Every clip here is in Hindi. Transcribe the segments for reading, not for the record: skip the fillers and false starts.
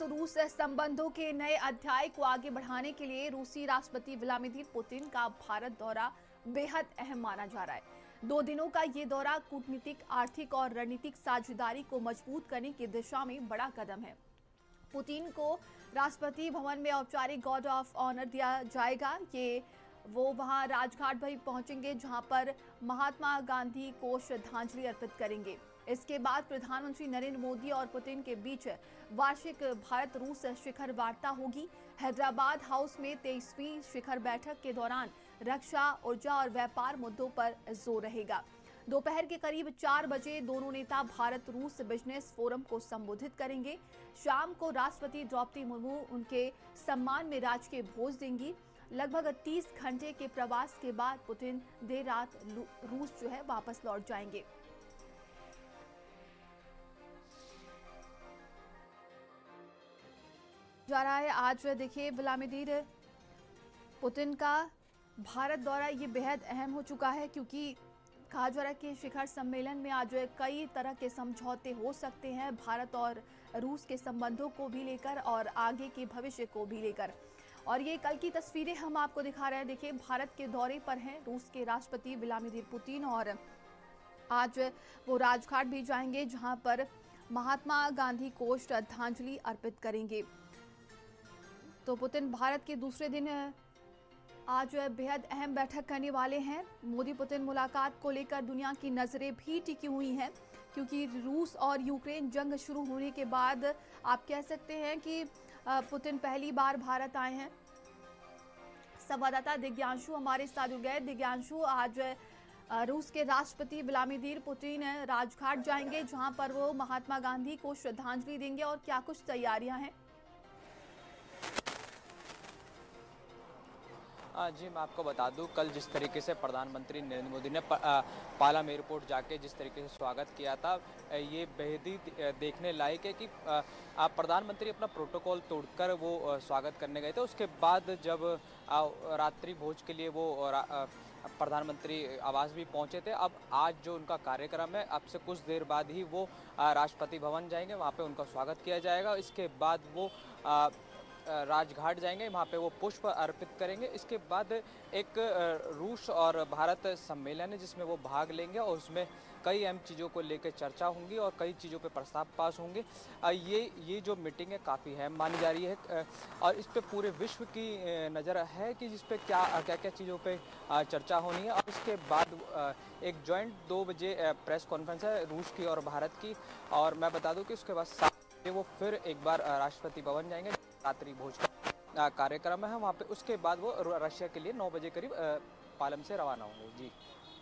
भारत रूस संबंधों के नए अध्याय को आगे बढ़ाने के लिए रूसी राष्ट्रपति व्लादिमीर पुतिन का भारत दौरा बेहद अहम माना जा रहा है। 2 दिनों का ये दौरा कूटनीतिक, आर्थिक और रणनीतिक साझेदारी को मजबूत करने की दिशा में बड़ा कदम है। पुतिन को राष्ट्रपति भवन में औपचारिक गार्ड ऑफ ऑनर दिया जाएगा। वो वहां राजघाट भी पहुंचेंगे, जहां पर महात्मा गांधी को श्रद्धांजलि अर्पित करेंगे। इसके बाद प्रधानमंत्री नरेंद्र मोदी और पुतिन के बीच वार्षिक भारत रूस शिखर वार्ता होगी। हैदराबाद हाउस में 23वीं शिखर बैठक के दौरान रक्षा, ऊर्जा और व्यापार मुद्दों पर जोर रहेगा। दोपहर के करीब 4 बजे दोनों नेता भारत रूस बिजनेस फोरम को संबोधित करेंगे। शाम को राष्ट्रपति द्रौपदी मुर्मू उनके सम्मान में राजकीय भोज देंगी। लगभग 30 घंटे के प्रवास के बाद पुतिन देर रात रूस वापस लौट जाएंगे। जा रहा है आज देखिए व्लादिमीर पुतिन का भारत दौरा ये बेहद अहम हो चुका है, क्योंकि कहा जा रहा है कि शिखर सम्मेलन में आज कई तरह के समझौते हो सकते हैं भारत और रूस के संबंधों को भी लेकर और आगे के भविष्य को भी लेकर। और ये कल की तस्वीरें हम आपको दिखा रहे हैं। देखिए, भारत के दौरे पर हैं रूस के राष्ट्रपति व्लादिमीर पुतिन और आज वो राजघाट भी जाएंगे, जहां पर महात्मा गांधी को श्रद्धांजलि अर्पित करेंगे। तो पुतिन भारत के दूसरे दिन आज बेहद अहम बैठक करने वाले हैं। मोदी पुतिन मुलाकात को लेकर दुनिया की नजरें भी टिकी हुई हैं, क्योंकि रूस और यूक्रेन जंग शुरू होने के बाद आप कह सकते हैं कि पुतिन पहली बार भारत आए हैं। संवाददाता दिव्यांशु हमारे साथ जुड़ गए। दिव्यांशु, आज रूस के राष्ट्रपति व्लादिमीर पुतिन राजघाट जाएंगे, जहां पर वो महात्मा गांधी को श्रद्धांजलि देंगे, और क्या कुछ तैयारियां हैं? जी, मैं आपको बता दूं, कल जिस तरीके से प्रधानमंत्री नरेंद्र मोदी ने पालाम एयरपोर्ट जाके जिस तरीके से स्वागत किया था, ये बेहद ही देखने लायक है कि प्रधानमंत्री अपना प्रोटोकॉल तोड़कर वो स्वागत करने गए थे। उसके बाद जब रात्रि भोज के लिए वो प्रधानमंत्री आवास भी पहुंचे थे। अब आज जो उनका कार्यक्रम है, अब से कुछ देर बाद ही वो राष्ट्रपति भवन जाएंगे, वहाँ पे उनका स्वागत किया जाएगा। इसके बाद वो राजघाट जाएंगे, वहाँ पे वो पुष्प अर्पित करेंगे। इसके बाद एक रूस और भारत सम्मेलन है जिसमें वो भाग लेंगे, और उसमें कई अहम चीज़ों को लेकर चर्चा होंगी और कई चीज़ों पे प्रस्ताव पास होंगे। ये जो मीटिंग है काफ़ी अहम मानी जा रही है, और इस पे पूरे विश्व की नज़र है कि जिस पे क्या क्या चीज़ों पे चर्चा होनी है। और इसके बाद एक जॉइंट 2 बजे प्रेस कॉन्फ्रेंस है रूस की और भारत की, और मैं बता दूँ कि उसके बाद 7 बजे वो फिर एक बार राष्ट्रपति भवन जाएंगे। रात्रि भोज का कार्यक्रम है वहाँ पे। उसके बाद वो रशिया के लिए 9 बजे करीब पालम से रवाना होंगे। जी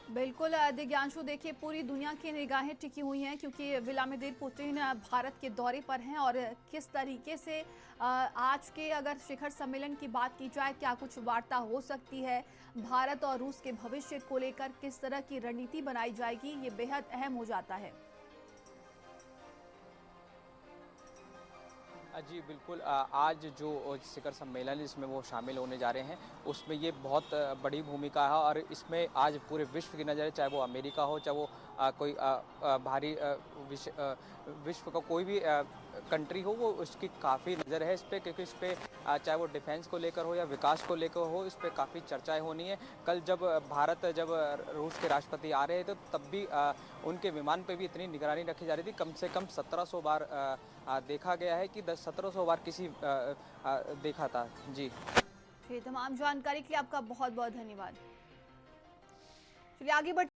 बिल्कुल दिव्यांशु, देखिए पूरी दुनिया की निगाहें टिकी हुई हैं, क्योंकि व्लादिमीर पुतिन भारत के दौरे पर हैं, और किस तरीके से आज के अगर शिखर सम्मेलन की बात की जाए, क्या कुछ वार्ता हो सकती है, भारत और रूस के भविष्य को लेकर किस तरह की रणनीति बनाई जाएगी, ये बेहद अहम हो जाता है। जी बिल्कुल, आज जो शिखर सम्मेलन इसमें वो शामिल होने जा रहे हैं, उसमें ये बहुत बड़ी भूमिका है, और इसमें आज पूरे विश्व की नज़र है, चाहे वो अमेरिका हो, चाहे वो कोई भारी विश्व का कोई भी कंट्री हो, वो उसकी काफ़ी नज़र है इस पर, क्योंकि इस पर चाहे वो डिफेंस को लेकर हो या विकास को लेकर हो, इस पर काफ़ी चर्चाएं होनी है। कल जब रूस के राष्ट्रपति आ रहे थे, तब भी उनके विमान पे भी इतनी निगरानी रखी जा रही थी। कम से कम 1700 बार देखा गया है कि 1700 बार किसी देखा था। जी, तमाम जानकारी के लिए आपका बहुत बहुत धन्यवाद। चलिए आगे बढ़